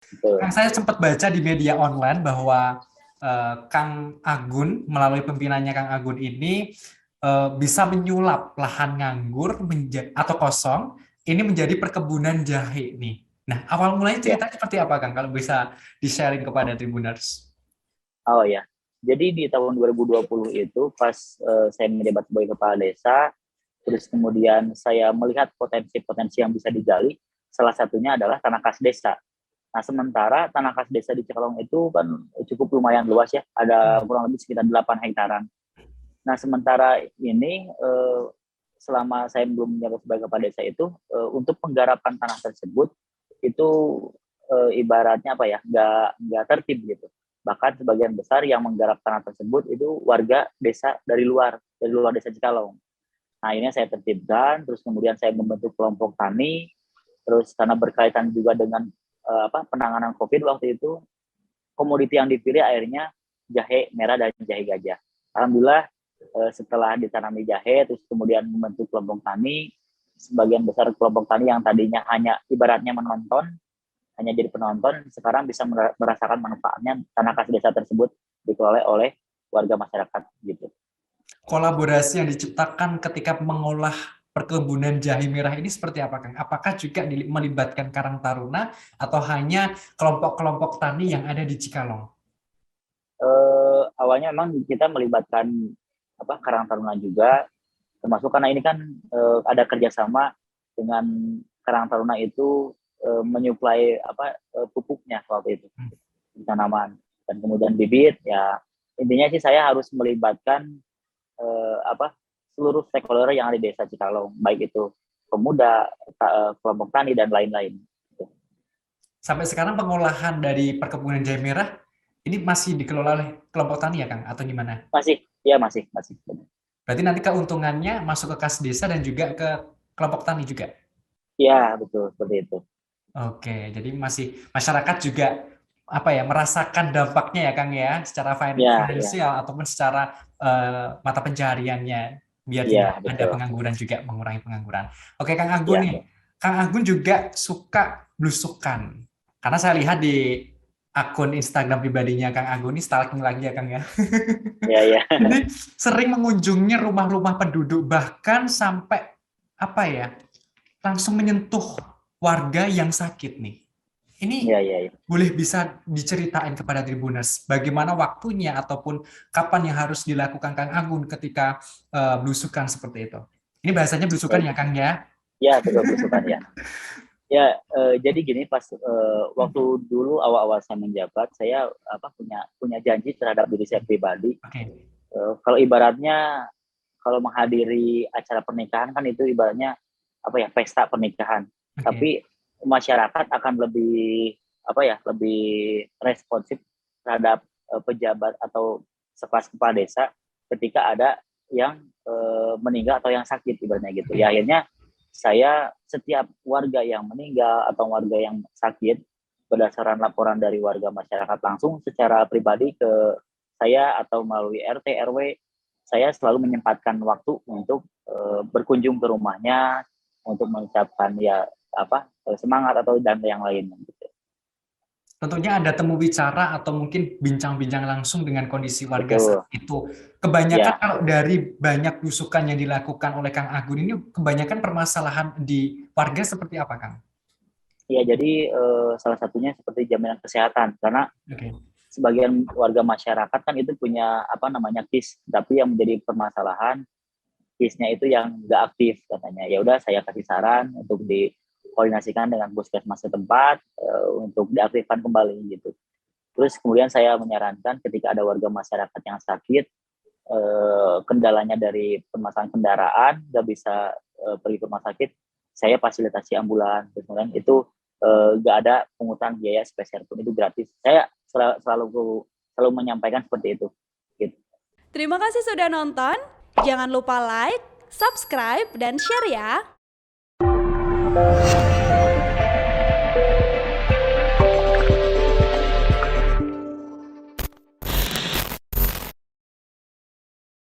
Betul. Kang, saya sempat baca di media online bahwa Kang Agun melalui pimpinannya Kang Agun ini bisa menyulap lahan nganggur atau kosong ini menjadi perkebunan jahe nih. Nah, awal mulanya Ya. ceritanya seperti apa Kang? Kalau bisa di-sharing kepada Tribuners. Oh ya. Jadi di tahun 2020 itu pas saya menjabat sebagai kepala desa, terus kemudian saya melihat potensi-potensi yang bisa digali, salah satunya adalah tanah kas desa. Nah, sementara tanah kas desa di Cikalong itu kan cukup lumayan luas ya, ada kurang lebih sekitar 8 hektaran. Nah, sementara ini selama saya belum menjabat sebagai kepala desa itu, untuk penggarapan tanah tersebut itu ibaratnya apa ya, nggak tertib gitu. Bahkan sebagian besar yang menggarap tanah tersebut itu warga desa dari luar desa Cikalong. Nah, ini saya tertibkan, terus kemudian saya membentuk kelompok tani, terus karena berkaitan juga dengan penanganan COVID waktu itu, komoditi yang dipilih akhirnya jahe merah dan jahe gajah. Alhamdulillah setelah ditanami jahe, terus kemudian membentuk kelompok tani, sebagian besar kelompok tani yang tadinya hanya ibaratnya menonton, hanya jadi penonton, sekarang bisa merasakan manfaatnya tanah kas desa tersebut dikelola oleh warga masyarakat gitu. Kolaborasi yang diciptakan ketika mengolah perkebunan jahe merah ini seperti apa, Kang? Apakah juga melibatkan Karang Taruna atau hanya kelompok-kelompok tani yang ada di Cikalong? Awalnya memang kita melibatkan Karang Taruna juga, termasuk karena ini kan ada kerjasama dengan Karang Taruna itu menyuplai pupuknya waktu itu, tanaman dan kemudian bibit ya. Intinya sih saya harus melibatkan seluruh stakeholder yang ada di desa Cikalong, baik itu pemuda, kelompok tani dan lain-lain. Sampai sekarang pengolahan dari perkebunan jahe merah ini masih dikelola oleh kelompok tani ya, Kang? Atau gimana? Masih, ya masih. Berarti nanti keuntungannya masuk ke kas desa dan juga ke kelompok tani juga? Ya betul seperti itu. Oke, jadi masih masyarakat juga apa ya merasakan dampaknya ya Kang ya, secara Ya, finansial ataupun secara mata pencahariannya biar tidak ya ada betul. pengangguran juga mengurangi pengangguran. Oke Kang Agun Ya, nih, Kang Agun juga suka blusukan karena saya lihat di akun Instagram pribadinya Kang Agun ini stalking lagi ya Kang ya. ya. Jadi sering mengunjungi rumah-rumah penduduk bahkan sampai apa ya langsung menyentuh warga yang sakit nih. Ini Ya. boleh bisa diceritain kepada Tribuners bagaimana waktunya ataupun kapan yang harus dilakukan Kang Agun ketika belusukan seperti itu. Ini bahasanya belusukan Ya, ya Kang ya. ya betul belusukan ya. Ya, jadi gini pas waktu dulu awal-awal saya menjabat, saya punya punya janji terhadap diri saya pribadi. Oke. Kalau ibaratnya kalau menghadiri acara pernikahan kan itu ibaratnya pesta pernikahan. Oke. Tapi masyarakat akan lebih responsif terhadap pejabat atau sekelas kepala desa ketika ada yang meninggal atau yang sakit ibaratnya gitu. Ya Oke. akhirnya saya setiap warga yang meninggal atau warga yang sakit berdasarkan laporan dari warga masyarakat langsung secara pribadi ke saya atau melalui RT RW, saya selalu menyempatkan waktu untuk berkunjung ke rumahnya untuk mengucapkan semangat atau dan yang lain gitu. Tentunya ada temu bicara atau mungkin bincang-bincang langsung dengan kondisi warga saat Betul. itu. Kebanyakan Ya. kalau dari banyak belusukan yang dilakukan oleh Kang Agun ini, kebanyakan permasalahan di warga seperti apa, Kang? Ya, jadi salah satunya seperti jaminan kesehatan karena Oke. sebagian warga masyarakat kan itu punya KIS, tapi yang menjadi permasalahan KIS-nya itu yang nggak aktif katanya. Ya udah saya kasih saran untuk dikoordinasikan dengan puskesmas setempat untuk diaktifkan kembali gitu. Terus kemudian saya menyarankan ketika ada warga masyarakat yang sakit, kendalanya dari permasalahan kendaraan, nggak bisa pergi ke rumah sakit, saya fasilitasi ambulan. Kemudian itu nggak ada pungutan biaya spesial pun, itu gratis. Saya selalu menyampaikan seperti itu. Gitu. Terima kasih sudah nonton. Jangan lupa like, subscribe, dan share ya.